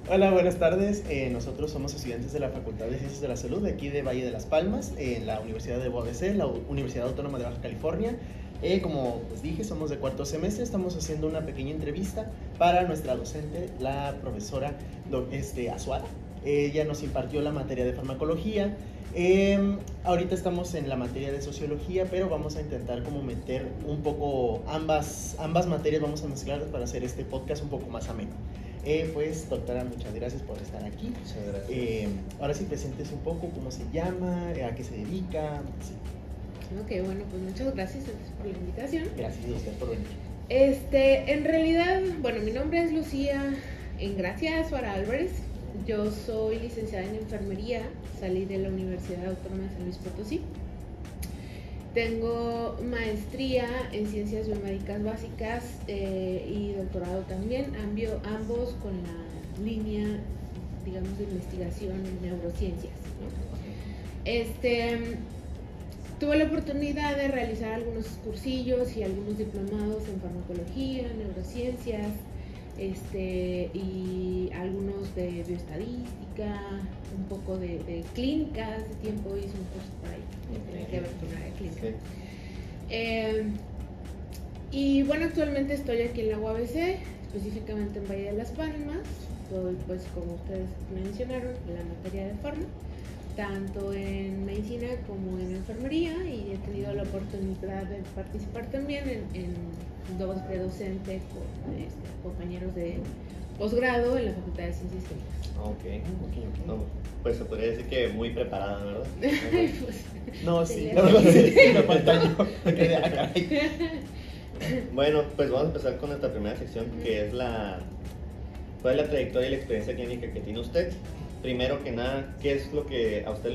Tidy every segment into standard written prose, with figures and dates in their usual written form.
Hola, buenas tardes. Nosotros somos estudiantes de la Facultad de Ciencias de la Salud de aquí de Valle de las Palmas, en la Universidad de UABC, la Universidad Autónoma de Baja California. Como les dije, somos de cuarto semestre. Estamos haciendo una pequeña entrevista para nuestra docente, la profesora Azuara. Ella nos impartió la materia de farmacología. Ahorita estamos en la materia de sociología, pero vamos a intentar como meter un poco ambas materias, vamos a mezclarlas para hacer este podcast un poco más ameno. Pues doctora, muchas gracias por estar aquí. Muchas gracias. Ahora sí, presentes un poco cómo se llama, a qué se dedica. Sí. Ok, bueno, pues muchas gracias por la invitación. Gracias a usted por venir. En realidad, bueno, mi nombre es Lucía Engracia Azuara Álvarez. Yo soy licenciada en enfermería, salí de la Universidad Autónoma de San Luis Potosí. Tengo maestría en ciencias biomédicas básicas y doctorado también, ambos con la línea, digamos, de investigación en neurociencias, ¿no? Tuve la oportunidad de realizar algunos cursillos y algunos diplomados en farmacología, neurociencias, y algunos de bioestadística, un poco de clínica. Hace tiempo hice un curso por ahí que tenía que ver con la clínica. Sí. Y bueno, actualmente estoy aquí en la UABC, específicamente en Valle de las Palmas. Estoy, pues, como ustedes mencionaron, en la materia de farma, tanto en medicina como en enfermería, y he tenido la oportunidad de participar también en dos de docente con compañeros de posgrado en la Facultad de Ciencias Químicas. Okay. No, pues se podría decir que muy preparada, ¿verdad? Pues, no, sí, la verdad sí, me falta yo. Me quedé acá. Bueno, pues vamos a empezar con nuestra primera sección, que es ¿cuál es la trayectoria y la experiencia clínica que tiene usted? Primero que nada, ¿qué es lo que a usted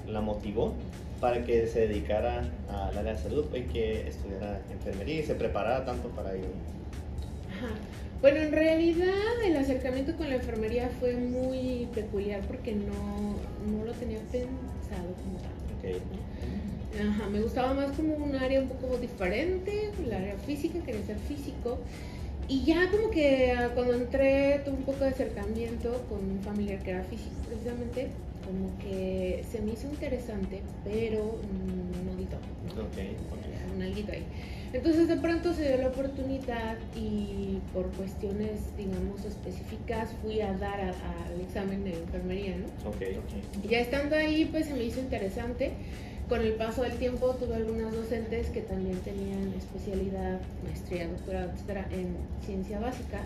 la motivó para que se dedicara al área de salud y que estudiara enfermería y se preparara tanto para ello? Ajá. Bueno, en realidad el acercamiento con la enfermería fue muy peculiar porque no lo tenía pensado como tal. Okay. Ajá, me gustaba más como un área un poco diferente, el área física, quería ser físico. Y ya como que cuando entré tuve un poco de acercamiento con un familiar que era físico precisamente, como que se me hizo interesante, pero un nudito, ¿no? Okay. Un alguito ahí. Entonces de pronto se dio la oportunidad y por cuestiones, digamos, específicas fui a dar al examen de enfermería, ¿no? Okay. Y ya estando ahí, pues se me hizo interesante. Con el paso del tiempo tuve algunas docentes que también tenían especialidad, maestría, doctorado, etcétera, en ciencia básica,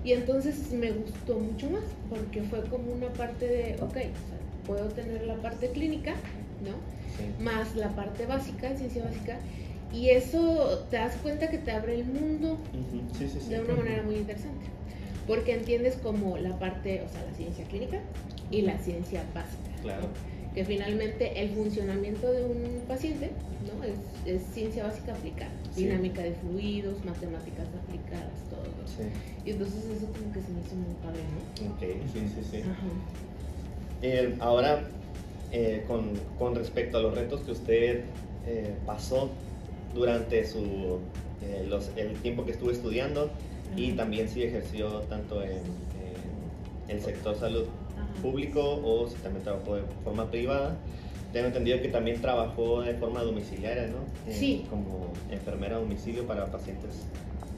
y entonces me gustó mucho más porque fue como una parte de, ok, o sea, puedo tener la parte clínica, ¿no? Sí. Más la parte básica, ciencia básica, y eso te das cuenta que te abre el mundo de una manera muy interesante, porque entiendes como la parte, o sea, la ciencia clínica y la ciencia básica. Claro. ¿No? Que finalmente el funcionamiento de un paciente, ¿no? es ciencia básica aplicada, sí. Dinámica de fluidos, matemáticas aplicadas, todo. Sí. Y entonces eso como que se me hizo muy padre, ¿no? Ok, sí. Ajá. Ahora, con respecto a los retos que usted pasó durante el tiempo que estuvo estudiando, ajá, y también si ejerció tanto en el sector salud público o si también trabajó de forma privada. Tengo entendido que también trabajó de forma domiciliaria, ¿no? Sí. Como enfermera a domicilio para pacientes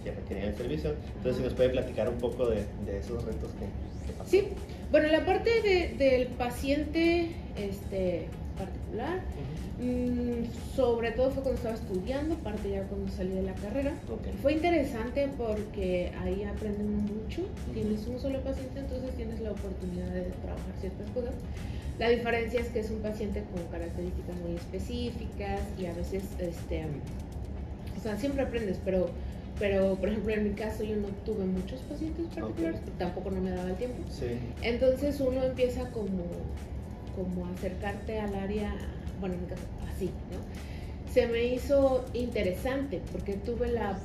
que requerían el servicio. Entonces, si nos puede platicar un poco de esos retos que pasó. Sí, bueno, la parte del paciente particular, sobre todo fue cuando estaba estudiando, parte ya cuando salí de la carrera. Okay. Fue interesante porque ahí aprenden mucho. Tienes un solo paciente, entonces tienes la oportunidad de trabajar ciertas cosas. La diferencia es que es un paciente con características muy específicas y a veces, o sea, siempre aprendes, pero por ejemplo en mi caso yo no tuve muchos pacientes particulares, okay, tampoco no me daba el tiempo. Sí. Entonces uno empieza como a acercarte al área, bueno, en mi caso así, ¿no? Se me hizo interesante porque tuve la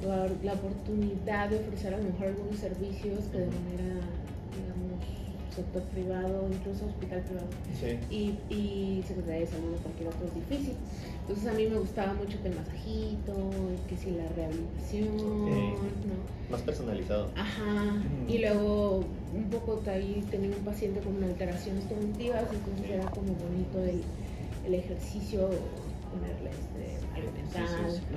oportunidad de ofrecer a lo mejor algunos servicios que de manera, digamos, sector privado, incluso hospital privado, Sí. y Secretaría de Salud o cualquier otro es difícil. Entonces a mí me gustaba mucho que el masajito, que si la rehabilitación, ¿no? Más personalizado. Ajá, y luego un poco ahí tenía un paciente con alteraciones cognitivas, entonces era como bonito el ejercicio, ponerle algo mental,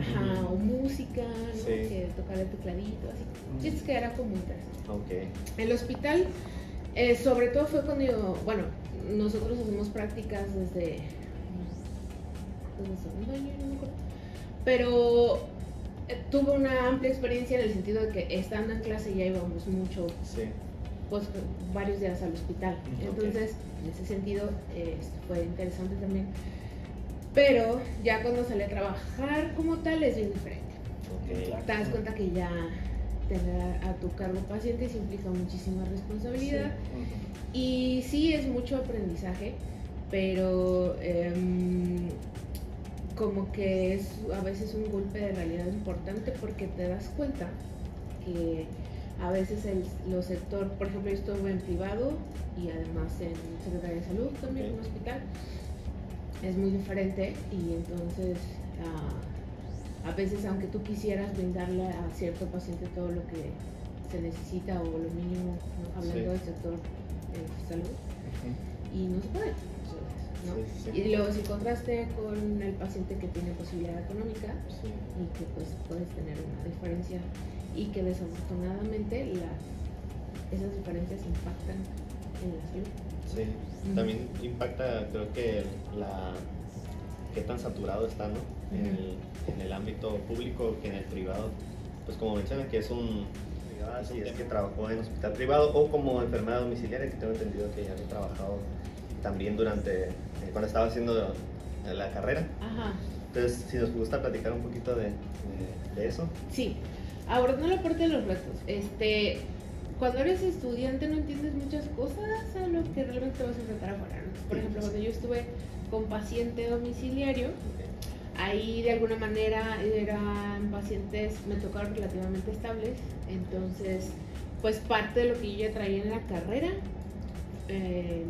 ajá, o música, ¿no? Que tocar el tecladito, así. Es que era como interesante. El hospital, sobre todo fue cuando yo, bueno, nosotros hacemos prácticas desde segundo año, no me acuerdo, pero tuve una amplia experiencia en el sentido de que estando en clase ya íbamos mucho, pues varios días al hospital, entonces en ese sentido fue interesante también, pero ya cuando salí a trabajar como tal es bien diferente. Te das cuenta que ya tener a tu cargo pacientes implica muchísima responsabilidad y sí es mucho aprendizaje, pero como que es a veces un golpe de realidad importante porque te das cuenta que a veces los sectores, por ejemplo, yo estuve en privado y además en Secretaría de Salud también, en un hospital, es muy diferente y entonces a veces aunque tú quisieras brindarle a cierto paciente todo lo que se necesita o lo mínimo, ¿no? Hablando del sector salud, y no se puede. ¿no? Y luego si contraste con el paciente que tiene posibilidad económica y que pues puedes tener una diferencia y que desafortunadamente esas diferencias impactan en la salud. Sí, también impacta, creo que qué tan saturado está, ¿no? En el ámbito público que en el privado. Pues como menciona que es si es que trabajó en hospital privado o como enfermera domiciliaria, que tengo entendido que ya había trabajado también durante, cuando estaba haciendo la carrera. Ajá. Entonces, si nos gusta platicar un poquito de eso. Sí, abordando la parte de los retos. Cuando eres estudiante no entiendes muchas cosas a lo que realmente te vas a enfrentar afuera, ¿no? Por ejemplo, cuando yo estuve con paciente domiciliario, ahí de alguna manera eran pacientes, me tocaron relativamente estables, entonces pues parte de lo que yo ya traía en la carrera,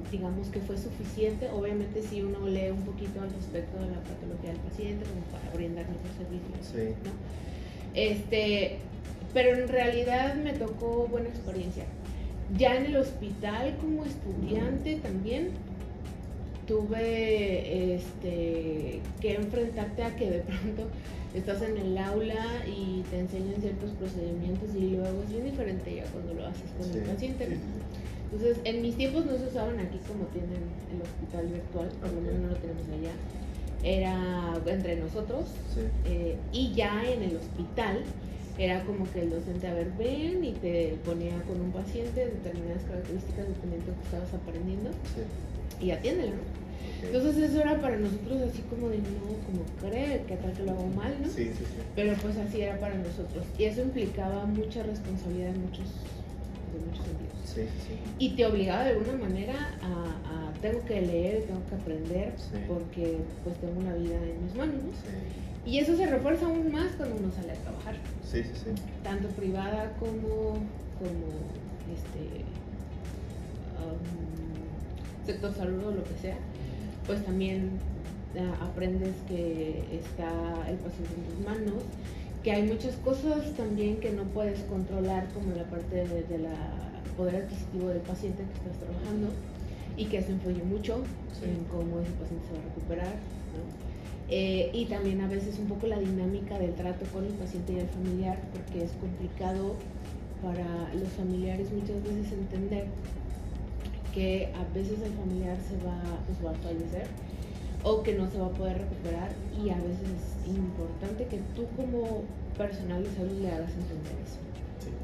digamos que fue suficiente. Obviamente si uno lee un poquito al respecto de la patología del paciente como para brindar mejor servicio, ¿no? Pero en realidad me tocó buena experiencia. Ya en el hospital como estudiante también tuve que enfrentarte a que de pronto estás en el aula y te enseñan ciertos procedimientos y luego es bien diferente ya cuando lo haces con el paciente, ¿no? Entonces, en mis tiempos no se usaban aquí como tienen el hospital virtual, por lo menos no lo tenemos allá. Era entre nosotros y ya en el hospital era como que el docente, a ver, ven, y te ponía con un paciente determinadas características dependiendo de lo que estabas aprendiendo y atiéndelo, ¿no? Entonces eso era para nosotros así como de no, como creer que tal que lo hago mal, ¿no? Pero pues así era para nosotros y eso implicaba mucha responsabilidad en muchos sentidos. Y te obligaba de alguna manera a tengo que leer, tengo que aprender porque pues tengo una vida en mis manos, ¿no? Y eso se refuerza aún más cuando uno sale a trabajar. Tanto privada como sector salud o lo que sea, pues también aprendes que está el paciente en tus manos, que hay muchas cosas también que no puedes controlar, como la parte de la poder adquisitivo del paciente que estás trabajando, y que eso influye mucho en cómo ese paciente se va a recuperar, ¿no? Y también a veces un poco la dinámica del trato con el paciente y el familiar, porque es complicado para los familiares muchas veces entender que a veces el familiar va a fallecer o que no se va a poder recuperar, y a veces es importante que tú como personal de salud le hagas entender eso.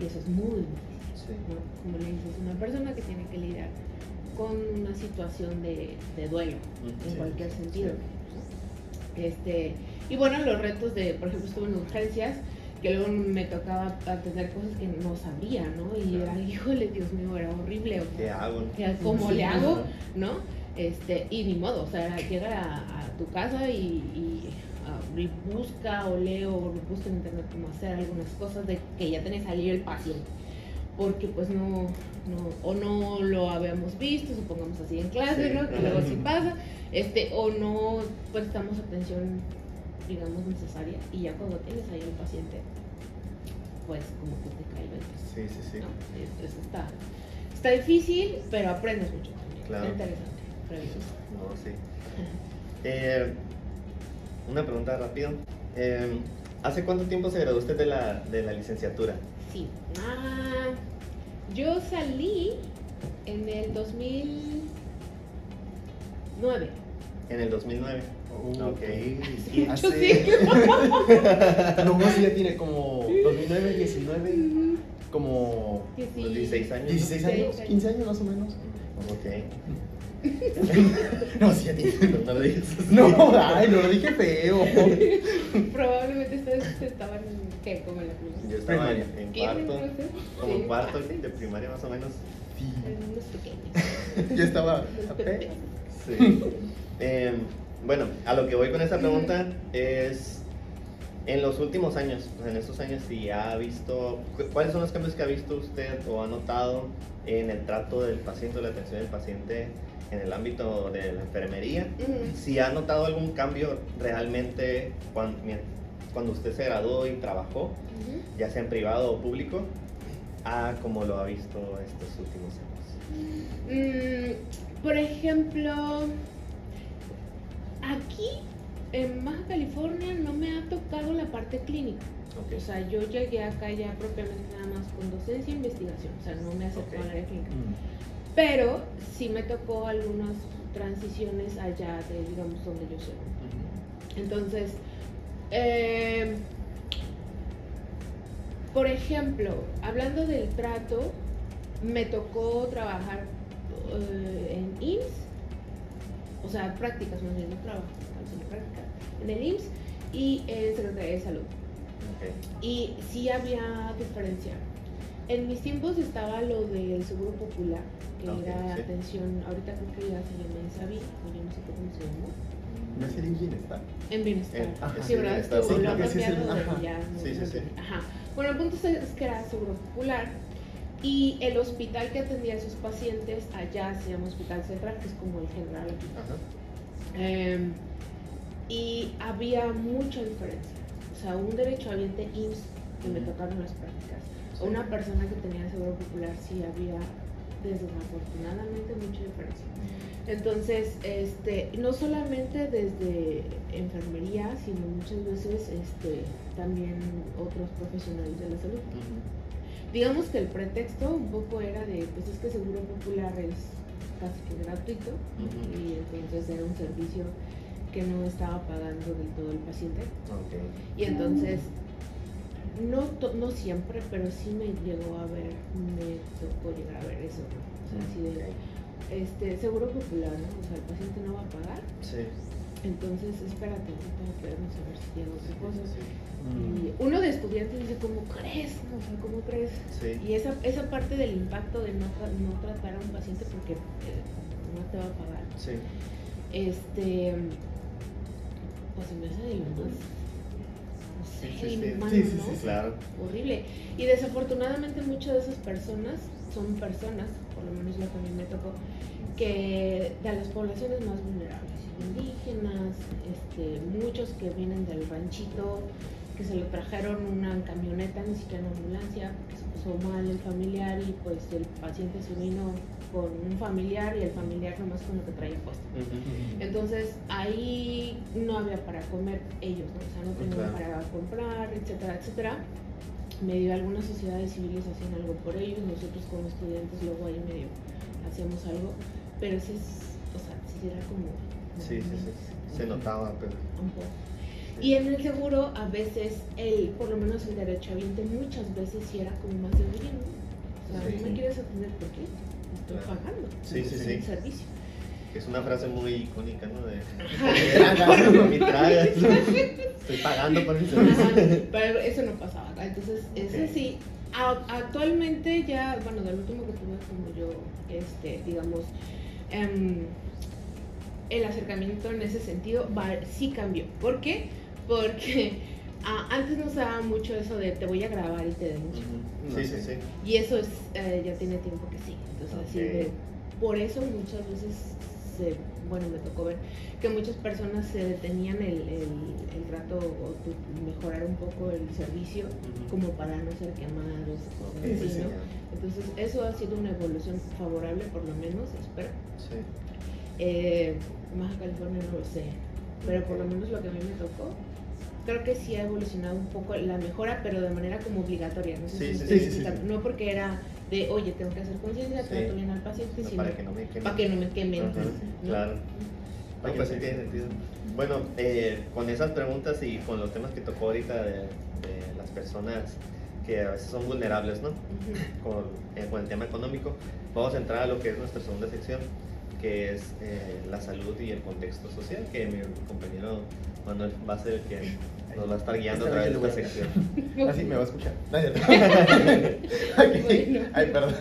Y eso es muy difícil, ¿no? Como le dices, una persona que tiene que lidiar con una situación de duelo en cualquier sentido. Y bueno, los retos de, por ejemplo, estuve en urgencias, que luego me tocaba atender cosas que no sabía, ¿no? Y era, híjole, Dios mío, era horrible. ¿Qué hago? ¿Cómo le hago? ¿No? Y ni modo, o sea, llega a tu casa y busca o lee o busca en internet cómo hacer algunas cosas de que ya tenés ahí el paciente. porque pues no lo habíamos visto, supongamos así en clase, Sí, ¿no? Que luego sí pasa, o no prestamos atención, digamos, necesaria, y ya cuando tienes ahí al paciente, pues como que te cae el 20. Sí. ¿No? Entonces está difícil, pero aprendes mucho también. Claro. Está interesante. No, sí. Una pregunta rápido. ¿Hace cuánto tiempo se graduó usted de la licenciatura? Sí. Yo salí en el 2009. En el 2009. Ok. Sí, Hace... sí. No, sí, ya tiene como 2009, 19, como 16 años. 16 años, 15 años más o menos. Ok. No, sí, ya tiene. No lo digas. No, ay, no lo dije feo. Probablemente ustedes estaban ¿qué? Como en la primaria. Yo estaba en ¿Quieren cuarto, conocer? como Sí. en cuarto de primaria más o menos. Sí. Eran unos pequeños. Yo estaba Unos apenas. pequeños. Sí. Bueno, a lo que voy con esa pregunta es, en los últimos años, pues en estos años, si ha visto, ¿cuáles son los cambios que ha visto usted o ha notado en el trato del paciente o la atención del paciente en el ámbito de la enfermería? Si ha notado algún cambio realmente cuando usted se graduó y trabajó, ya sea en privado o público, a como lo ha visto estos últimos años. Por ejemplo, aquí en Baja California no me ha tocado la parte clínica. Okay. O sea, yo llegué acá ya propiamente nada más con docencia e investigación. O sea, no me acercó al área clínica. Pero sí me tocó algunas transiciones allá de, digamos, donde yo soy. Entonces, por ejemplo, hablando del trato, me tocó trabajar en IMSS, o sea, prácticas, no sé, no trabajo, sino prácticas, en el IMSS y en Secretaría de Salud. Okay. Y sí había diferencia. En mis tiempos estaba lo del Seguro Popular, que era sí. atención, ahorita creo que ya se llama Insabi, o yo no sé cómo se llamó. ¿No es el bienestar? En bienestar. Ajá, Sí, ¿verdad? bienestar, Es sí, que lo creo han que sí es el- cambiado ajá. de ya. no- Sí. Ajá. Bueno, el punto es que era Seguro Popular. Y el hospital que atendía a esos pacientes allá se llama Hospital Central, que es como el general aquí. Ajá. Y había mucha diferencia. O sea, un derechohabiente IMSS que me tocaron las prácticas, o una persona que tenía Seguro Popular, sí había desafortunadamente mucha diferencia. Entonces, no solamente desde enfermería, sino muchas veces también otros profesionales de la salud. Digamos que el pretexto un poco era de, pues es que Seguro Popular es casi que gratuito, y entonces era un servicio que no estaba pagando del todo el paciente. Okay. Y entonces, no siempre, pero sí me tocó llegar a ver eso, ¿no? O sea, así de, Seguro Popular, ¿no? O sea, el paciente no va a pagar, Sí. entonces espérate, tengo que vernos a ver si tiene otra cosa. Sí. Y uno de estudiantes dice, ¿cómo crees? O sea, ¿cómo crees? Sí. Y esa parte del impacto de no tratar a un paciente porque no te va a pagar, Sí. pues se me hace de lo más, no sé, Sí. inhumano, Sí, sí, ¿no? sí, Claro. Horrible. Y desafortunadamente muchas de esas personas son personas, por lo menos lo que a mí me tocó, que de las poblaciones más vulnerables, indígenas, muchos que vienen del ranchito, que se lo trajeron una camioneta, ni siquiera una ambulancia, que se puso mal el familiar y pues el paciente se vino con un familiar y el familiar nomás con lo que traía puesto. Entonces ahí no había para comer ellos, ¿no? O sea, no tenían para comprar, etcétera, etcétera. Medio algunas sociedades civiles hacían algo por ellos, nosotros como estudiantes luego ahí medio hacíamos algo, pero sí era como... Sí. Se notaba, pero... Un poco. Y en el seguro a veces, por lo menos el derechohabiente muchas veces sí era como más de oye, ¿no? O sea, Sí. no me quieres atender porque estoy Claro. pagando. Sí. Un servicio. Es una frase muy icónica, ¿no? De... Tragas. Mi tragas. Estoy pagando por el servicio. Ajá, pero eso no pasaba acá. Entonces, eso sí. Actualmente ya, bueno, del último que tuve como yo, digamos, el acercamiento en ese sentido sí cambió. ¿Por qué? Porque Antes nos daba mucho eso de te voy a grabar y te denuncio. Sí. Y eso es, ya tiene tiempo que sí. Entonces, así por eso muchas veces, me tocó ver que muchas personas se detenían el trato o mejorar un poco el servicio como para no ser quemados, cosas así, ¿no? Entonces, eso ha sido una evolución favorable, por lo menos, espero. Baja California no lo sé, pero por lo menos lo que a mí me tocó, creo que sí ha evolucionado un poco la mejora, pero de manera como obligatoria, no sé si no porque era de, oye, tengo que hacer conciencia, trato bien al paciente, sino para que no me quemen. Para que no me quemen. ¿no? Claro. No, pues sí tiene sentido. Bueno, con esas preguntas y con los temas que tocó ahorita de las personas que a veces son vulnerables, ¿no? Con el tema económico, vamos a entrar a lo que es nuestra segunda sección, que es la salud y el contexto social, que mi compañero Manuel va a ser el que nos va a estar guiando a través de esta sección. Así me va a escuchar. Bueno. Ay, perdón.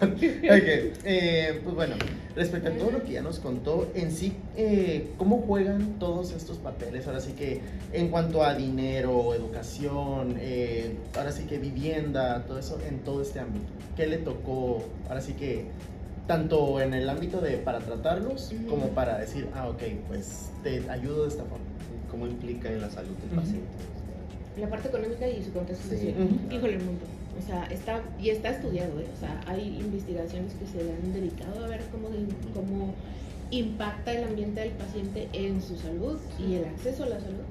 Pues bueno, respecto a todo lo que ya nos contó, en sí, ¿cómo juegan todos estos papeles? Ahora sí que en cuanto a dinero, educación, ahora sí que vivienda, todo eso, en todo este ámbito. ¿Qué le tocó? Ahora sí que tanto en el ámbito de para tratarlos como para decir, ok, pues te ayudo de esta forma. ¿Cómo implica en la salud del paciente? La parte económica y su contexto social. Híjole, el mundo. O sea, está estudiado, O sea, hay investigaciones que se han dedicado a ver cómo impacta el ambiente del paciente en su salud y el acceso a la salud.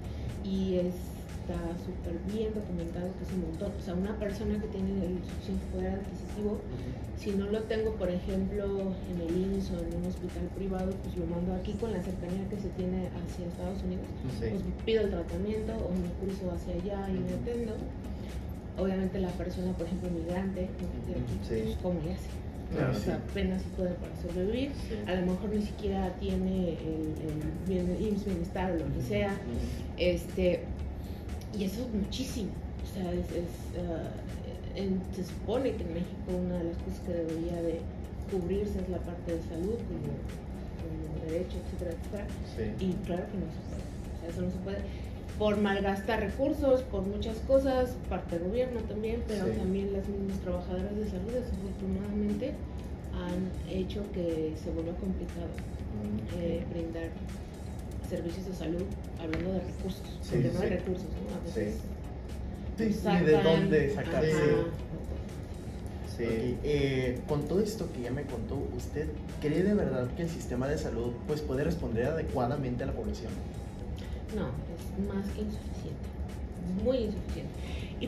Y está súper bien documentado que es un montón. O sea, una persona que tiene el suficiente poder adquisitivo, si no lo tengo, por ejemplo, en el IMSS o en un hospital privado, pues lo mando aquí con la cercanía que se tiene hacia Estados Unidos. Pues pido el tratamiento o me cruzo hacia allá y me atendo. Obviamente la persona, por ejemplo, migrante, pues, ¿cómo le hace? Claro, o sea, apenas si puede para sobrevivir. A lo mejor ni siquiera tiene el IMSS bienestar o lo que sea. Y eso es muchísimo. O sea, se supone que en México una de las cosas que debería de cubrirse es la parte de salud, como derecho, etcétera, etcétera. Y claro que no se puede. O sea, eso no se puede por malgastar recursos, por muchas cosas, parte del gobierno también, pero también las mismas trabajadoras de salud desafortunadamente han hecho que se vuelva complicado brindar servicios de salud hablando de recursos, porque no hay recursos, ¿no? A veces ¿y de dónde sacarse? Sí. Con todo esto que ya me contó, ¿usted cree de verdad que el sistema de salud pues puede responder adecuadamente a la población? No, es más que insuficiente, muy insuficiente.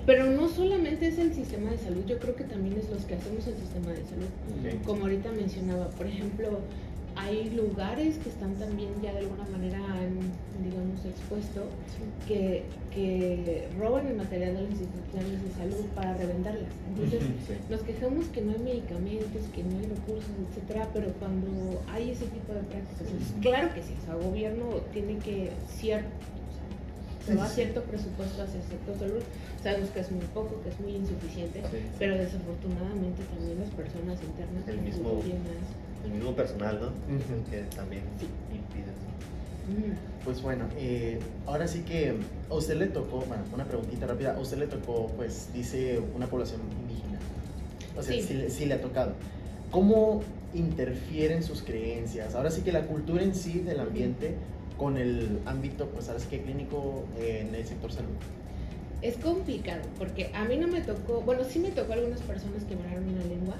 Pero no solamente es el sistema de salud, yo creo que también es los que hacemos el sistema de salud. Como ahorita mencionaba, por ejemplo, hay lugares que están también ya de alguna manera, digamos, expuesto, que roban el material de las instituciones de salud para revenderlas. Entonces, nos quejamos que no hay medicamentos, que no hay recursos, etcétera, pero cuando hay ese tipo de prácticas, claro que sí, o sea, el gobierno tiene que se va a cierto presupuesto hacia el sector salud, sabemos que es muy poco, que es muy insuficiente, pero desafortunadamente también las personas internas el mismo personal, ¿no? Que también impide. Pues bueno, ahora sí que a usted le tocó, bueno, una preguntita rápida, a usted le tocó, pues dice una población indígena, o sea, sí le ha tocado. ¿Cómo interfieren sus creencias? Ahora sí que la cultura en sí del ambiente con el ámbito, pues ahora sí que clínico en el sector salud. Es complicado, porque a mí no me tocó, bueno, sí me tocó a algunas personas que hablaron una lengua,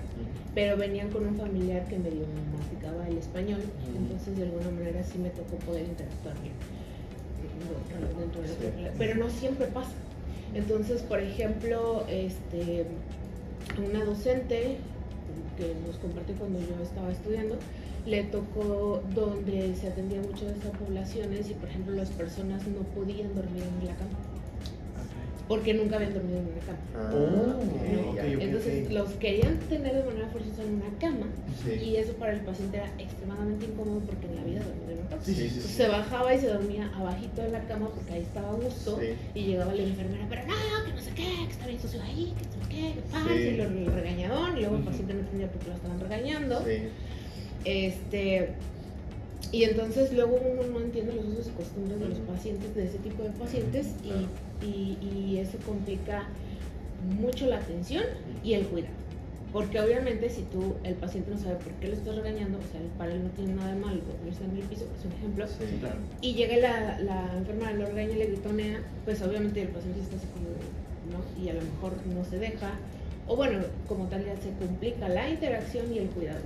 pero venían con un familiar que medio masticaba el español, entonces de alguna manera sí me tocó poder interactuar bien dentro de la pero no siempre pasa. Entonces, por ejemplo, una docente que nos compartió cuando yo estaba estudiando, le tocó donde se atendía mucho de estas poblaciones y, por ejemplo, las personas no podían dormir en la cama. Porque nunca habían dormido en una cama. Entonces los querían tener de manera forzosa en una cama y eso para el paciente era extremadamente incómodo porque en la vida dormía en una cama. Se bajaba y se dormía abajito de la cama porque ahí estaba a gusto y llegaba la enfermera, pero no, que no sé qué, que está bien sucio ahí, que no sé qué pasa, y lo regañadón, y luego el paciente no entendía por qué lo estaban regañando. Y entonces luego uno no entiende los usos y costumbres de los pacientes, de ese tipo de pacientes, y eso complica mucho la atención y el cuidado. Porque obviamente si el paciente no sabe por qué lo estás regañando, o sea, para él no tiene nada de malo, no está en el piso, es un ejemplo, Sí, claro. y llega la enfermera, lo regaña y le gritonea, pues obviamente el paciente está así como, ¿no? Y a lo mejor no se deja, o bueno, como tal ya se complica la interacción y el cuidado.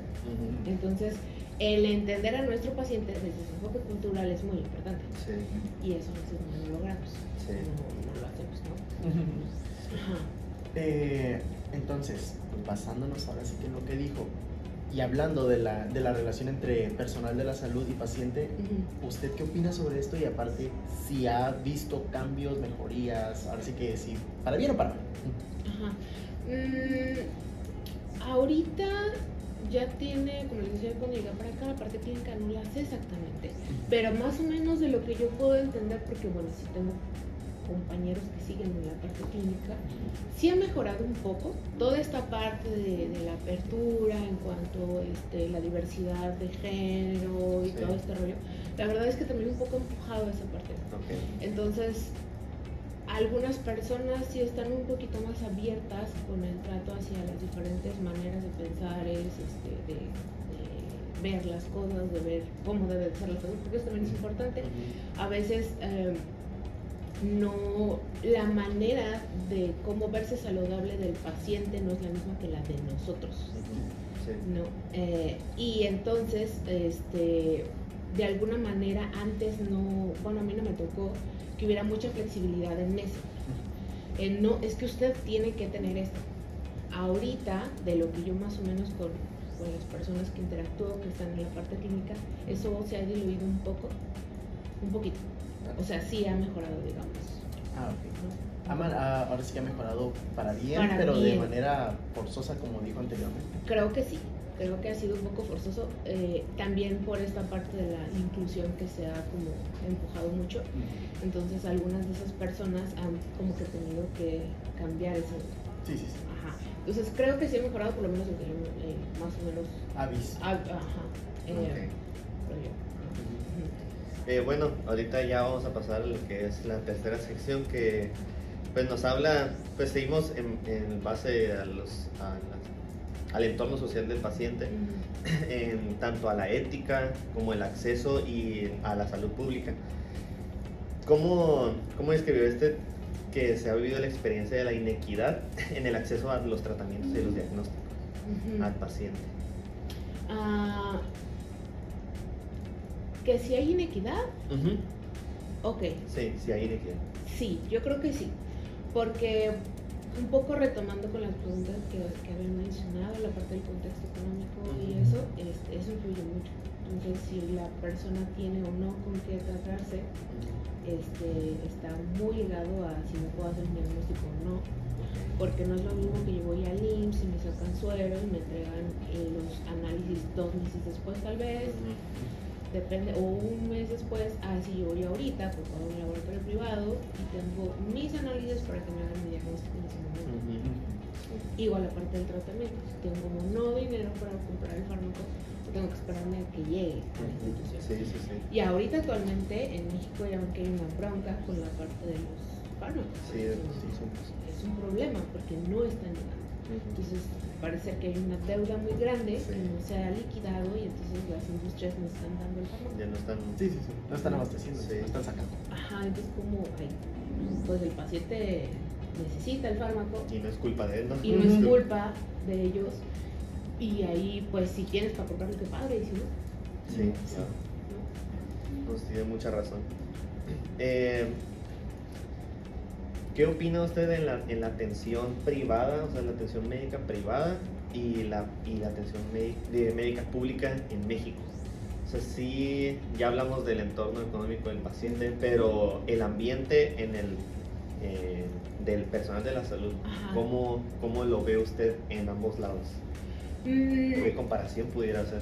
Entonces, el entender a nuestro paciente desde su enfoque cultural es muy importante. Sí. Y eso a veces no lo logramos. Sí. No lo hacemos, ¿no? Ajá. Entonces, basándonos ahora sí que en lo que dijo y hablando de la relación entre personal de la salud y paciente, ¿usted qué opina sobre esto? Y aparte, si ha visto cambios, mejorías, ahora sí que sí, para bien o para mal. Ajá. Ahorita ya tiene, como les decía cuando llegué para acá, la parte clínica no la sé exactamente, pero más o menos de lo que yo puedo entender, porque bueno, sí tengo compañeros que siguen en la parte clínica, sí ha mejorado un poco toda esta parte de la apertura en cuanto a la diversidad de género y todo este rollo. La verdad es que también un poco empujado esa parte. Entonces, algunas personas sí están un poquito más abiertas con el trato hacia las diferentes maneras de pensar, de ver las cosas, de ver cómo debe ser la salud, porque eso también es importante. A veces no, la manera de cómo verse saludable del paciente no es la misma que la de nosotros, ¿no? Y entonces, de alguna manera antes no, bueno, a mí no me tocó que hubiera mucha flexibilidad en eso. No, es que usted tiene que tener esto. Ahorita, de lo que yo más o menos con las personas que interactúo, que están en la parte clínica, eso se ha diluido un poquito. O sea, sí ha mejorado, digamos. Ahora sí que ha mejorado para bien, pero bien. De manera forzosa, como dijo anteriormente. Creo que sí. Creo que ha sido un poco forzoso, también por esta parte de la inclusión que se ha como empujado mucho. Entonces algunas de esas personas han como que tenido que cambiar eso. Sí. Ajá. Entonces creo que sí ha mejorado, por lo menos lo que yo más o menos aviso. Bueno, ahorita ya vamos a pasar a lo que es la tercera sección, que pues nos habla, pues seguimos en base al entorno social del paciente, en tanto a la ética como el acceso y a la salud pública. ¿Cómo describió que se ha vivido la experiencia de la inequidad en el acceso a los tratamientos y los diagnósticos al paciente? ¿Que si hay inequidad? Ok. Sí hay inequidad. Sí, yo creo que sí, porque un poco retomando con las preguntas que habían mencionado, la parte del contexto económico y eso influye mucho. Entonces, si la persona tiene o no con qué tratarse, está muy ligado a si me puedo hacer un diagnóstico o no, porque no es lo mismo que yo voy al IMSS y me sacan suero y me entregan los análisis 2 meses después tal vez, depende, o un mes después, si yo voy ahorita, pues pago un laboratorio privado y tengo mis análisis para que me hagan mi diagnóstico en ese momento. Igual la parte del tratamiento, si tengo no dinero para comprar el fármaco, tengo que esperarme a que llegue a la institución. Sí. Y ahorita actualmente en México ya ven que hay una bronca con la parte de los fármacos. Es un problema porque no están llegando. Entonces parece que hay una deuda muy grande que no se ha liquidado y entonces las industrias no están dando el fármaco. Ya no están. No están abasteciendo, no están sacando. Entonces como pues el paciente necesita el fármaco y no es culpa de él, ¿no? Y no es culpa de ellos. Y ahí, pues, si tienes para comprarlo, qué padre, y si no. Sí, claro. Pues tiene mucha razón. ¿Qué opina usted en la atención privada, o sea, la atención médica privada y la atención médica pública en México? O sea, sí, ya hablamos del entorno económico del paciente, pero el ambiente del personal de la salud, ¿cómo lo ve usted en ambos lados? ¿Qué comparación pudiera hacer?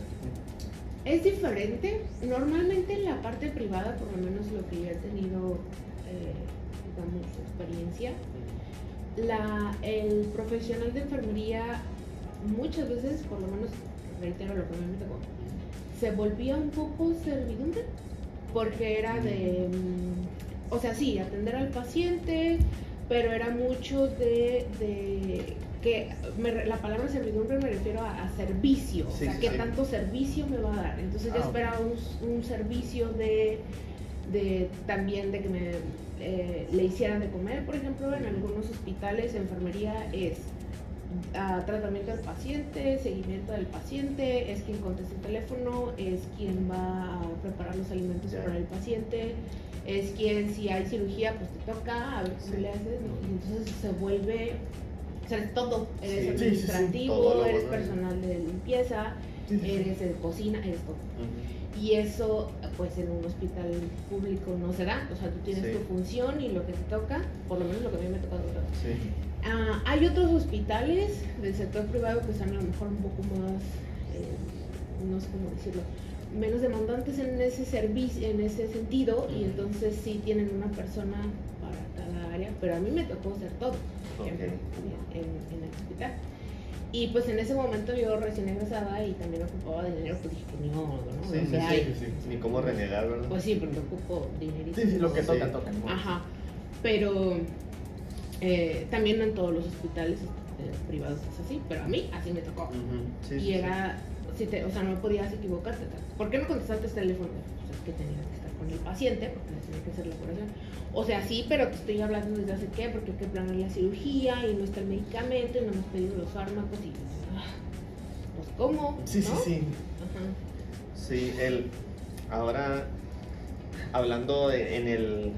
Es diferente. Normalmente en la parte privada, por lo menos lo que yo he tenido, digamos, experiencia, el profesional de enfermería muchas veces, por lo menos reitero lo que me tocó, se volvía un poco servidumbre, porque era de, o sea, sí, atender al paciente, pero era mucho de que la palabra servidumbre me refiero a servicio, Sí, o sea, sí, qué sí. tanto servicio me va a dar. Entonces yo esperaba un servicio de también de que le hicieran de comer, por ejemplo, en algunos hospitales, enfermería es tratamiento del paciente, seguimiento del paciente, es quien contesta el teléfono, es quien va a preparar los alimentos para el paciente, es quien, si hay cirugía, pues te toca, a ver cómo le haces, ¿no? Y entonces se vuelve, o sea, es todo, eres administrativo, todo eres personal de limpieza, eres de cocina, eres todo. Y eso, pues en un hospital público no se da, o sea, tú tienes tu función y lo que te toca, por lo menos lo que a mí me ha tocado. Hay otros hospitales del sector privado que están a lo mejor un poco más, no sé cómo decirlo, menos demandantes en ese servicio, en ese sentido, y entonces sí tienen una persona para cada área, pero a mí me tocó hacer todo en el hospital. Y pues en ese momento yo recién egresada y también ocupaba dinero, pues dije que no, ni cómo renegar, ¿verdad? Pues sí, porque ocupo dinerito. Sí, lo que toca, toca. Ajá, pero también no en todos los hospitales privados es así, pero a mí así me tocó. Y era, o sea, no podías equivocarte. ¿Por qué no contestaste el teléfono? Pues es que tenía que estar con el paciente, porque tenía que hacer la curación. O sea, sí, pero te estoy hablando desde hace qué, porque hay que planear la cirugía y no está el medicamento y no hemos pedido los fármacos y pues ¿cómo? Sí, ¿no? sí. Ajá. Sí, ahora hablando en el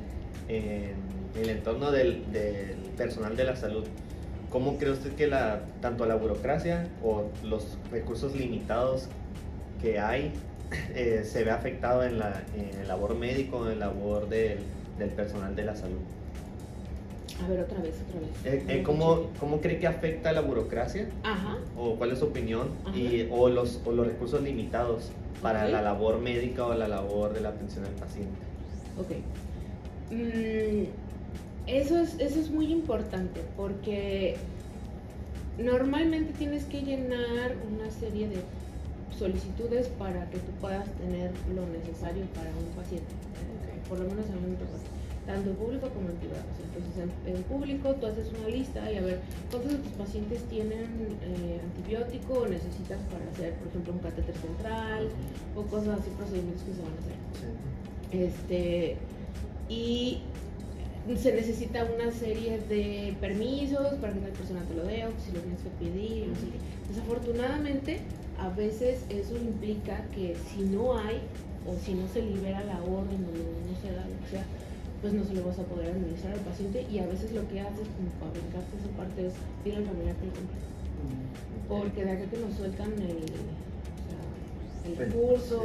entorno del personal de la salud, ¿cómo cree usted que tanto la burocracia o los recursos limitados que hay se ve afectado en el labor médico, en el labor del personal de la salud? A ver, otra vez. ¿Cómo cree que afecta la burocracia? Ajá. ¿O cuál es su opinión? O los recursos limitados para la labor médica o la labor de la atención al paciente. Ok. Eso es muy importante porque normalmente tienes que llenar una serie de solicitudes para que tú puedas tener lo necesario para un paciente. Por lo menos a mí me toca, tanto en público como en privado. Entonces en público tú haces una lista y a ver cuántos de tus pacientes tienen antibiótico o necesitas para hacer, por ejemplo, un catéter central o cosas así, procedimientos que se van a hacer. Y se necesita una serie de permisos para que la persona te lo dé o si lo tienes que pedir, no sé qué. Desafortunadamente, a veces eso implica que si no hay o si no se libera la orden o no se da lo que sea, pues no se lo vas a poder administrar al paciente y a veces lo que haces como para brincarte esa parte es pedir al familiar que lo compre. Porque de acá que nos sueltan el recurso,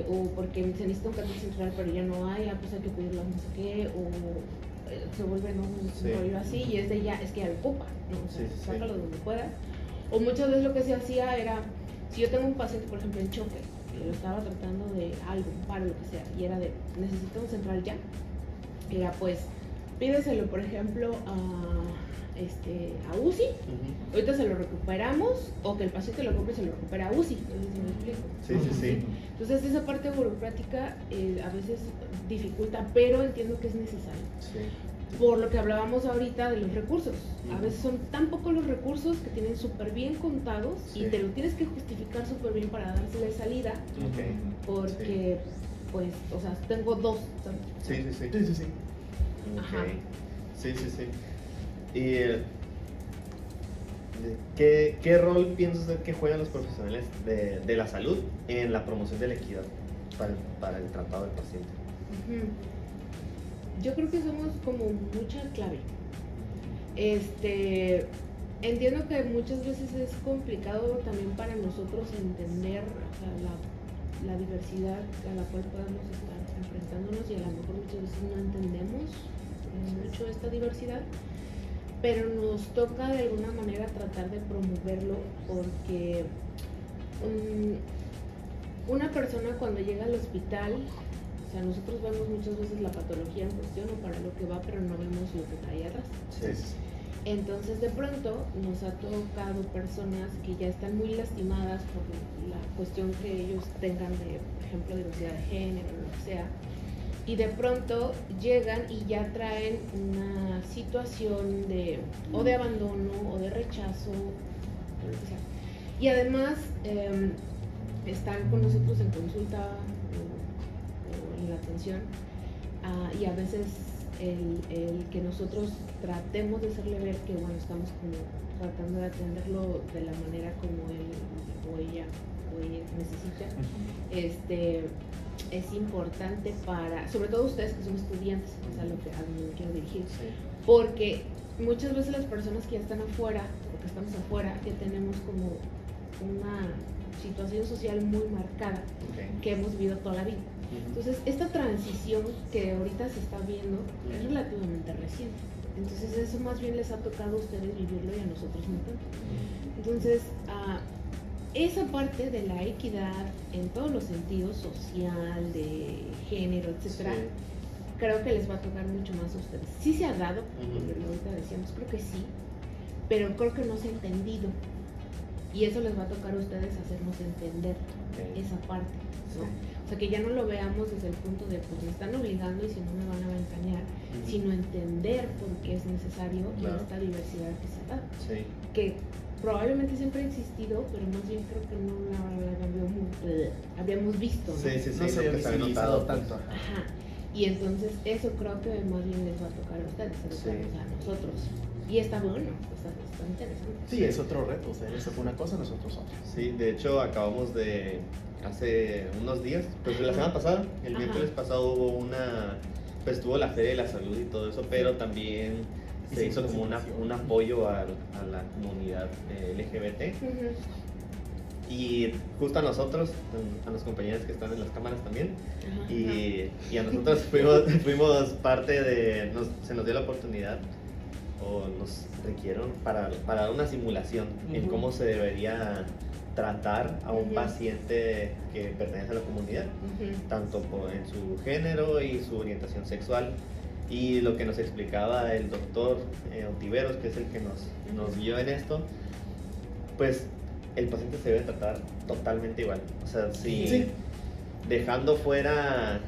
o porque se necesita un catéter central pero ya no hay, pues hay que pedirlo no sé qué, o se vuelve un rollo así y es que ya lo ocupa, ¿no? O sea, sácalo donde puedas. O muchas veces lo que se hacía era, si yo tengo un paciente, por ejemplo, en choque, y lo estaba tratando de algo, un paro, lo que sea, y era de, necesito un central ya, era pues, pídeselo, por ejemplo, a UCI, ahorita se lo recuperamos, o que el paciente lo compre y se lo recupera a UCI, ¿me explico? Sí. Entonces esa parte burocrática a veces dificulta, pero entiendo que es necesario. Por lo que hablábamos ahorita de los recursos. A veces son tan pocos los recursos que tienen súper bien contados y te lo tienes que justificar súper bien para dársele salida. Porque, pues, o sea, tengo dos. ¿sabes? Sí. Ajá. Sí. ¿Y qué rol piensa usted que juegan los profesionales de la salud en la promoción de la equidad para el tratado del paciente? Yo creo que somos como mucha clave. Entiendo que muchas veces es complicado también para nosotros entender la diversidad a la cual podemos estar enfrentándonos y a lo mejor muchas veces no entendemos mucho esta diversidad, pero nos toca de alguna manera tratar de promoverlo porque una persona cuando llega al hospital, o sea, nosotros vemos muchas veces la patología en cuestión o para lo que va, pero no vemos lo que trae atrás. Entonces de pronto nos ha tocado personas que ya están muy lastimadas por la cuestión que ellos tengan de, por ejemplo, diversidad de género, lo que sea, y de pronto llegan y ya traen una situación de o de abandono o de rechazo, o lo que sea. Y además están con nosotros en consulta o en la atención, y a veces el que nosotros tratemos de hacerle ver que bueno, estamos como tratando de atenderlo de la manera como él o ella necesita, es importante para, sobre todo ustedes que son estudiantes, es a lo que a donde me quiero dirigir, porque muchas veces las personas que ya están afuera, o que estamos afuera, que tenemos como una situación social muy marcada, que hemos vivido toda la vida. Entonces, esta transición que ahorita se está viendo es relativamente reciente. Entonces, eso más bien les ha tocado a ustedes vivirlo y a nosotros no tanto. Entonces, esa parte de la equidad en todos los sentidos, social, de género, etcétera, creo que les va a tocar mucho más a ustedes. Sí se ha dado, como ahorita decíamos, creo que sí, pero creo que no se ha entendido. Y eso les va a tocar a ustedes hacernos entender esa parte, ¿no? O sea, que ya no lo veamos desde el punto de, pues me están obligando y si no me van a engañar, sino entender por qué es necesario esta diversidad que se da. Que probablemente siempre ha existido, pero más bien creo que no la habíamos visto, ¿no? No se había visibilizado tanto. Ajá. Y entonces eso creo que más bien les va a tocar a ustedes, a nosotros. Y está bueno, está interesante. Sí, es otro reto, o sea, eso fue una cosa, nosotros otra. Sí, de hecho acabamos de, hace unos días, pues la semana pasada, el miércoles pasado hubo pues tuvo la Feria de la Salud y todo eso, pero también se hizo como un apoyo a la comunidad LGBT. Y justo a nosotros, a los compañeros que están en las cámaras también, y a nosotros fuimos parte de, se nos dio la oportunidad, o nos requirieron para dar una simulación en cómo se debería tratar a un paciente que pertenece a la comunidad, tanto en su género y su orientación sexual. Y lo que nos explicaba el doctor Ontiveros, que es el que nos guió en esto, pues el paciente se debe tratar totalmente igual. O sea, dejando fuera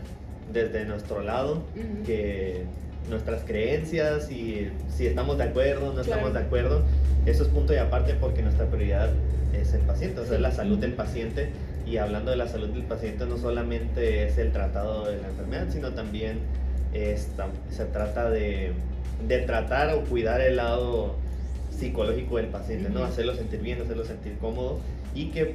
desde nuestro lado que nuestras creencias y si estamos de acuerdo o no estamos de acuerdo, eso es punto y aparte, porque nuestra prioridad es el paciente, o sea, la salud del paciente. Y hablando de la salud del paciente, no solamente es el tratado de la enfermedad, sino también se trata de tratar o cuidar el lado psicológico del paciente, ¿no? Hacerlo sentir bien, hacerlo sentir cómodo, y que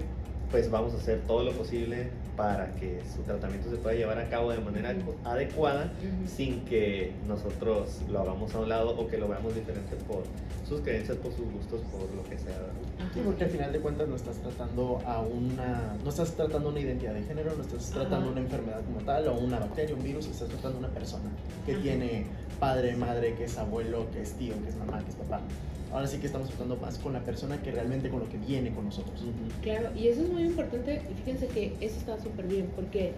pues vamos a hacer todo lo posible para que su tratamiento se pueda llevar a cabo de manera adecuada, sin que nosotros lo hagamos a un lado o que lo veamos diferente por sus creencias, por sus gustos, por lo que sea. Sí, porque al final de cuentas no estás tratando una identidad de género, no estás tratando una enfermedad como tal, o una bacteria, un virus, estás tratando una persona que tiene padre, madre, que es abuelo, que es tío, que es mamá, que es papá. Ahora sí que estamos tratando más con la persona que realmente con lo que viene con nosotros. Claro, y eso es muy importante, y fíjense que eso está súper bien, porque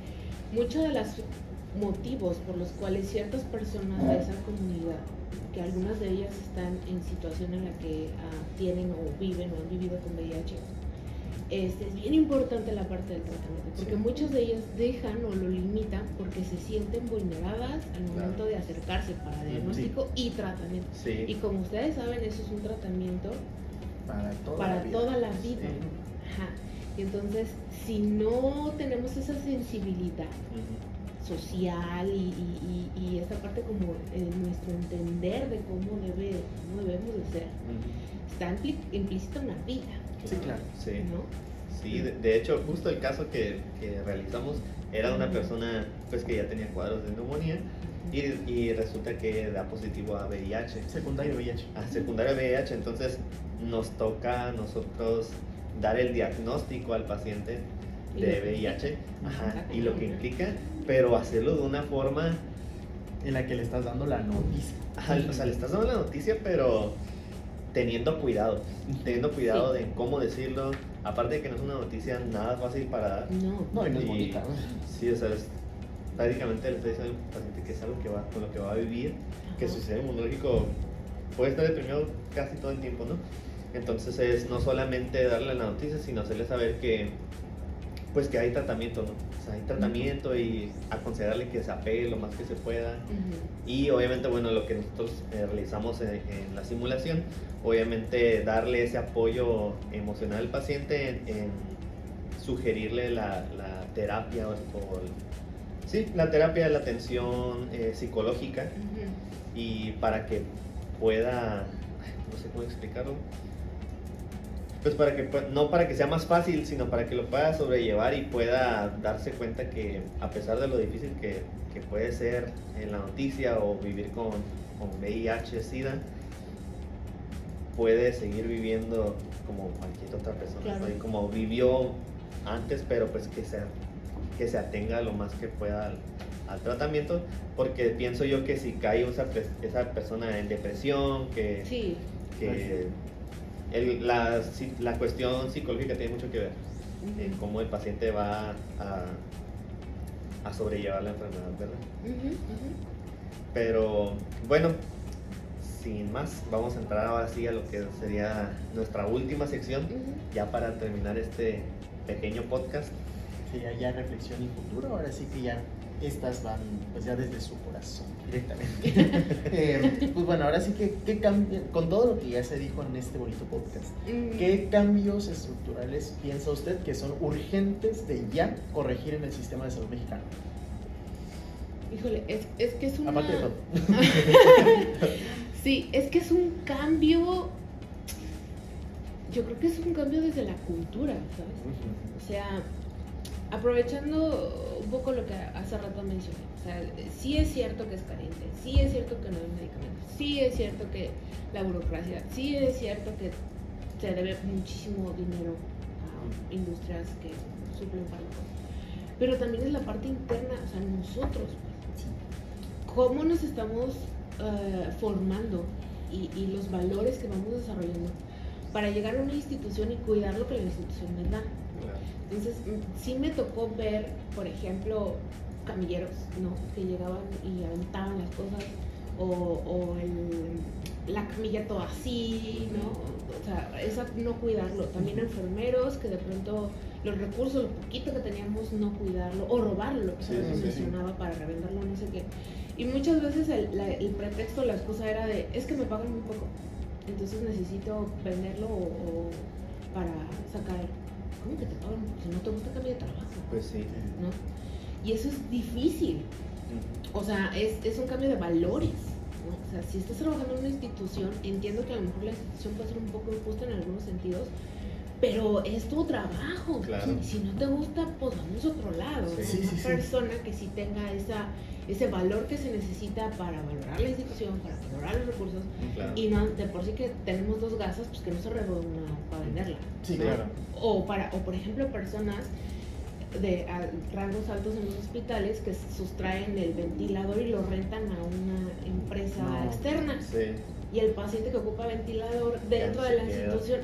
muchos de los motivos por los cuales ciertas personas de esa comunidad, que algunas de ellas están en situación en la que tienen o viven o han vivido con VIH, es bien importante la parte del tratamiento, porque muchas de ellas dejan o lo limitan porque se sienten vulneradas al momento de acercarse para diagnóstico y tratamiento. Y como ustedes saben, eso es un tratamiento para toda la vida. Y entonces, si no tenemos esa sensibilidad social y esta parte como nuestro entender de cómo debemos de ser, está implícita una vida. Sí, claro. ¿No? Sí, de hecho, justo el caso que realizamos era de una persona pues que ya tenía cuadros de neumonía y resulta que da positivo a VIH. Secundario VIH. Secundario VIH, entonces nos toca a nosotros dar el diagnóstico al paciente de VIH y lo que implica, pero hacerlo de una forma en la que le estás dando la noticia. O sea, le estás dando la noticia, pero teniendo cuidado de cómo decirlo, aparte de que no es una noticia nada fácil para dar. No, y no es bonita. Sí, o sea, prácticamente le estoy diciendo al paciente que es algo con lo que va a vivir, que su sistema inmunológico puede estar deprimido casi todo el tiempo, ¿no? Entonces es no solamente darle la noticia, sino hacerle saber que pues que hay tratamiento, ¿no? O sea, hay tratamiento y aconsejarle que se apegue lo más que se pueda. Y obviamente, bueno, lo que nosotros realizamos en la simulación, obviamente darle ese apoyo emocional al paciente en sugerirle la terapia sí, la terapia de la atención psicológica y para que pueda, no sé cómo explicarlo, pues para que no para que sea más fácil, sino para que lo pueda sobrellevar y pueda darse cuenta que a pesar de lo difícil que puede ser en la noticia o vivir con VIH, SIDA, puede seguir viviendo como cualquier otra persona, claro. ¿no? Y como vivió antes, pero pues que se atenga lo más que pueda al tratamiento, porque pienso yo que si cae esa persona en depresión, sí. La cuestión psicológica tiene mucho que ver en cómo el paciente va a sobrellevar la enfermedad, ¿verdad? Pero bueno, sin más, vamos a entrar ahora sí a lo que sería nuestra última sección, ya para terminar este pequeño podcast. Sería ya reflexión y futuro, ahora sí que ya estas van pues ya desde su corazón directamente. Pues bueno, ahora sí que ¿qué con todo lo que ya se dijo en este bonito podcast, qué cambios estructurales piensa usted que son urgentes de ya corregir en el sistema de salud mexicano? Híjole, es que es una... Aparte de todo. Sí, es que es un cambio, yo creo que es un cambio desde la cultura, ¿sabes? O sea, aprovechando un poco lo que hace rato mencioné, o sea, sí es cierto que es carente, sí es cierto que no hay medicamentos, sí es cierto que la burocracia, sí es cierto que se debe muchísimo dinero a industrias que suplen fármacos, pero también es la parte interna, o sea, nosotros, cómo nos estamos formando y los valores que vamos desarrollando para llegar a una institución y cuidar lo que la institución nos da. Entonces, sí me tocó ver, por ejemplo, camilleros, ¿no? Que llegaban y aventaban las cosas, o la camilla toda así, ¿no? O sea, eso no cuidarlo. También enfermeros que de pronto los recursos, lo poquito que teníamos, no cuidarlo, o robarlo, lo que se mencionaba para revenderlo, no sé qué. Y muchas veces el pretexto, la excusa era de, es que me pagan muy poco, entonces necesito venderlo o para sacar. ¿Cómo que te pagan? Si no te gusta, cambia de trabajo. Pues sí. ¿No? Y eso es difícil. O sea, es un cambio de valores, ¿no? O sea, si estás trabajando en una institución, entiendo que a lo mejor la institución puede ser un poco injusta en algunos sentidos, pero es tu trabajo. Claro. Y si no te gusta, pues vamos a otro lado. Una persona que sí tenga ese valor que se necesita para valorar la institución, para valorar los recursos, y no de por sí que tenemos dos gasas, pues que no se redonda para venderla. Sí, ¿no? claro. O por ejemplo, personas de rangos altos en los hospitales que sustraen el ventilador y lo rentan a una empresa externa. Sí. Y el paciente que ocupa ventilador dentro de la institución,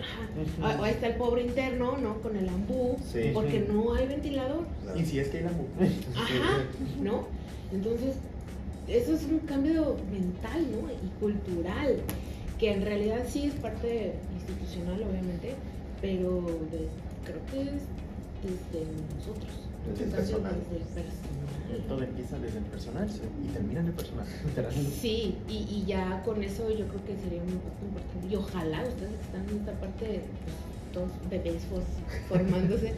ahí está el pobre interno, ¿no? Con el ambú, porque no hay ventilador. Y si es que hay ambú. ¿No? Entonces, eso es un cambio mental, ¿no? Y cultural, que en realidad sí es parte institucional, obviamente, pero creo que es desde nosotros. Desde el personal. Todo empieza desde el personal y termina en el personal. Sí, y ya con eso yo creo que sería un impacto importante. Y ojalá ustedes que están en esta parte, pues, todos bebés formándose,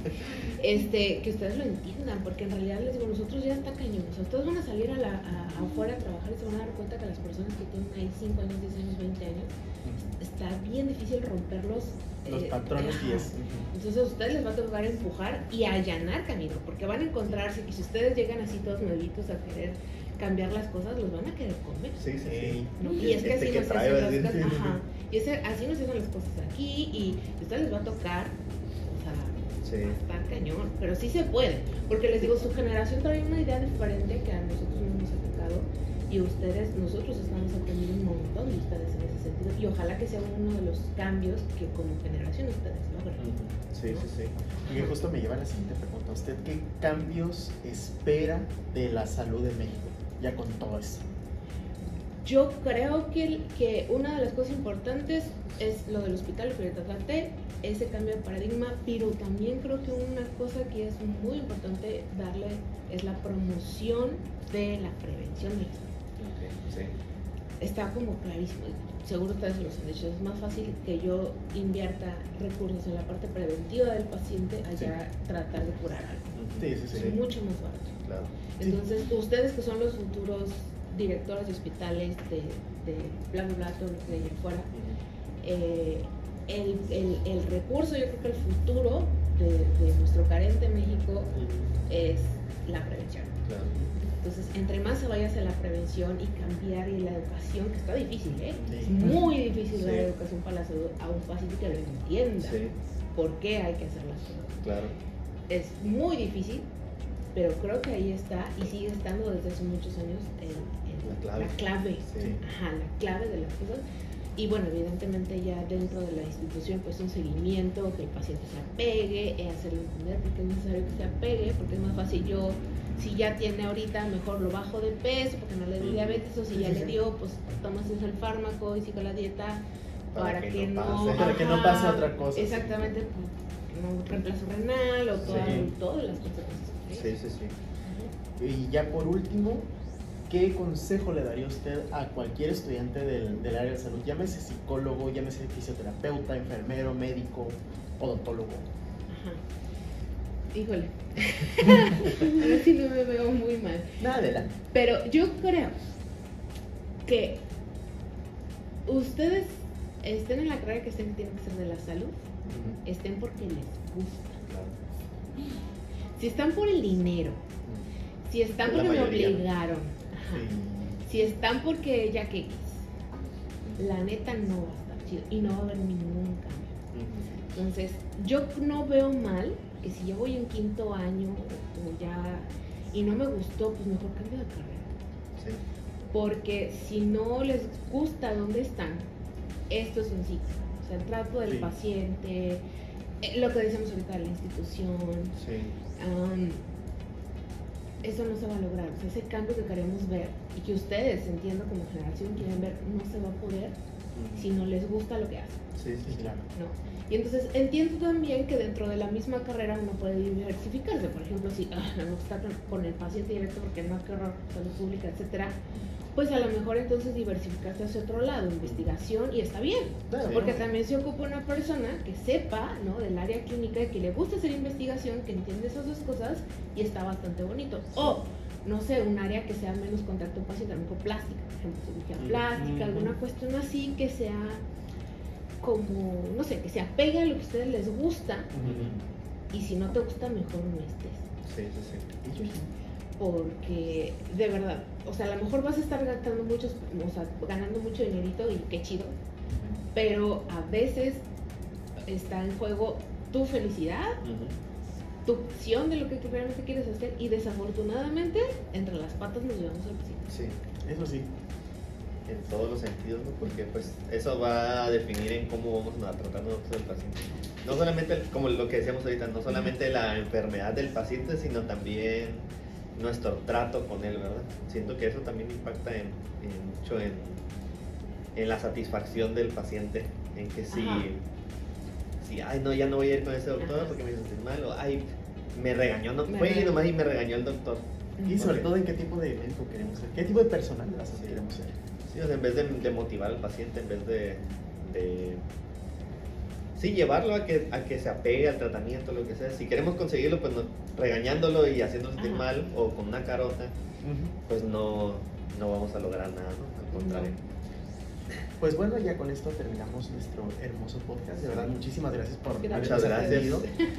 que ustedes lo entiendan, porque en realidad les digo, nosotros ya está cañón. O sea, ustedes van a salir afuera a trabajar y se van a dar cuenta que las personas que tienen ahí 5 años, 10 años, 20 años, está bien difícil romperlos. Los patrones y es. Entonces a ustedes les va a tocar empujar y allanar camino, porque van a encontrarse que si ustedes llegan así todos nuevitos a querer cambiar las cosas, los van a querer comer. Sí. ¿No? Y es que así nos hacen las cosas. Y así nos hacen las cosas aquí, y a ustedes les va a tocar, o sea, estar cañón, pero sí se puede, porque les digo, su generación trae una idea diferente que a nosotros no nos ha tocado, y nosotros estamos aprendiendo un montón de ustedes en ese sentido, y ojalá que sea uno de los cambios que como generación ustedes logren. Sí. Y que justo me lleva a la siguiente pregunta. ¿Usted qué cambios espera de la salud de México, ya con todo esto? yo creo que una de las cosas importantes es lo del hospital que ahorita traté, ese cambio de paradigma, pero también creo que una cosa que es muy importante darle es la promoción de la prevención de la salud. Okay, sí. Está como clarísimo, seguro ustedes lo han dicho, es más fácil que yo invierta recursos en la parte preventiva del paciente allá tratar de curar algo. Sí. Es mucho más barato. Claro. Entonces, ustedes que son los futuros directores de hospitales de bla bla bla, todo lo que hay afuera, el recurso, yo creo que el futuro de nuestro carente México es la prevención. Claro. Entonces, entre más se vaya hacia la prevención y cambiar y la educación, que está difícil, ¿eh? Sí. Es muy difícil Sí. dar educación para la salud a un paciente que lo entienda. Sí. ¿Por qué hay que hacer las cosas? Claro. Es muy difícil, pero creo que ahí está y sigue estando desde hace muchos años La clave. Sí. Ajá, la clave de las cosas. Y bueno, evidentemente ya dentro de la institución pues un seguimiento, que el paciente se apegue, hacerle entender por qué es necesario que se apegue, porque es más fácil yo, si ya tiene ahorita, mejor lo bajo de peso porque no le dio diabetes, o si ya le dio, pues tomas el fármaco y sigue la dieta para que no pase otra cosa. Exactamente, pues, no reemplazo renal o todas las consecuencias. Sí. Y ya por último, ¿qué consejo le daría usted a cualquier estudiante del área de salud? Llámese psicólogo, llámese fisioterapeuta, enfermero, médico, odontólogo. Ajá. Híjole. A ver si no me veo muy mal. Nada, adelante. Pero yo creo que ustedes estén en la carrera que estén, que tienen que ser de la salud, estén porque les gusta. Claro. Si están por el dinero, si están porque me obligaron, si están porque ya que la neta no va a estar chido y no va a haber ningún cambio. Entonces, yo no veo mal que si yo voy en quinto año o ya y no me gustó, pues mejor cambio de carrera. Sí. Porque si no les gusta dónde están, esto es un ciclo. O sea, el trato del paciente, lo que decimos ahorita de la institución, eso no se va a lograr. O sea, ese cambio que queremos ver y que ustedes, entiendo como generación, quieren ver, no se va a poder si no les gusta lo que hacen. Sí, claro. ¿No? Y entonces entiendo también que dentro de la misma carrera uno puede diversificarse. Por ejemplo, si me gusta con el paciente directo porque no quiero salud pública, etcétera, pues a lo mejor entonces diversificarse hacia otro lado, investigación, y está bien, Claro, porque también se ocupa una persona que sepa, ¿no?, del área clínica, que le gusta hacer investigación, que entiende esas dos cosas, y está bastante bonito. O, no sé, un área que sea menos contacto paciente, a lo mejor plástica, por ejemplo, cirugía plástica, alguna cuestión así que sea como, no sé, que se apegue a lo que a ustedes les gusta, y si no te gusta, mejor no estés. Sí. Porque, de verdad, o sea, a lo mejor vas a estar ganando mucho dinerito y qué chido, pero a veces está en juego tu felicidad, tu opción de lo que realmente quieres hacer, y desafortunadamente, entre las patas nos llevamos al paciente. Sí, eso sí. En todos los sentidos, ¿no? Porque pues eso va a definir en cómo vamos a tratar nosotros al paciente. No solamente, como lo que decíamos ahorita, no solamente la enfermedad del paciente, sino también nuestro trato con él, ¿verdad? Siento que eso también impacta mucho en la satisfacción del paciente, en que si ay, no, ya no voy a ir con ese doctor porque me hizo sentir mal, o ay, me regañó, no fue nomás y me regañó el doctor. Y sobre todo, ¿en qué tipo de médico queremos ser? ¿Qué tipo de personal queremos ser? Sí, o sea, en vez de motivar al paciente, en vez de llevarlo a que se apegue al tratamiento, lo que sea. Si queremos conseguirlo, pues no, regañándolo y haciéndolo sentir mal, o con una carota, pues no vamos a lograr nada, ¿no? Al contrario. Pues bueno, ya con esto terminamos nuestro hermoso podcast. De verdad, muchísimas gracias por Muchas gracias.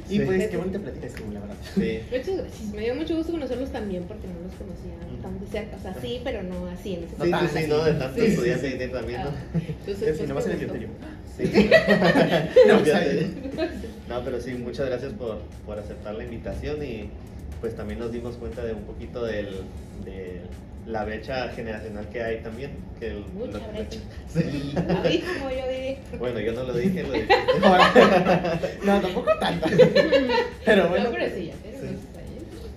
Y pues qué bonita plática estuvo, la verdad. Sí. Muchas gracias. Me dio mucho gusto conocerlos también, porque no los conocía tan de cerca. O sea, sí, pero no así en ese Sí, no, de tanto estudiante también, ¿no? Entonces, si no vas en el criterio. Sí. No, no, pero sí, muchas gracias por aceptar la invitación, y pues también nos dimos cuenta de un poquito de la brecha generacional que hay también. Mucha brecha. Sí. Abismo, yo diría. Bueno, yo no lo dije, lo dije. No, tampoco tanto. Pero bueno. No, pero sí, ya,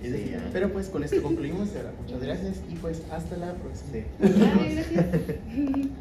Sí, pero pues pues con esto concluimos. Muchas gracias y pues hasta la próxima. Ay, gracias.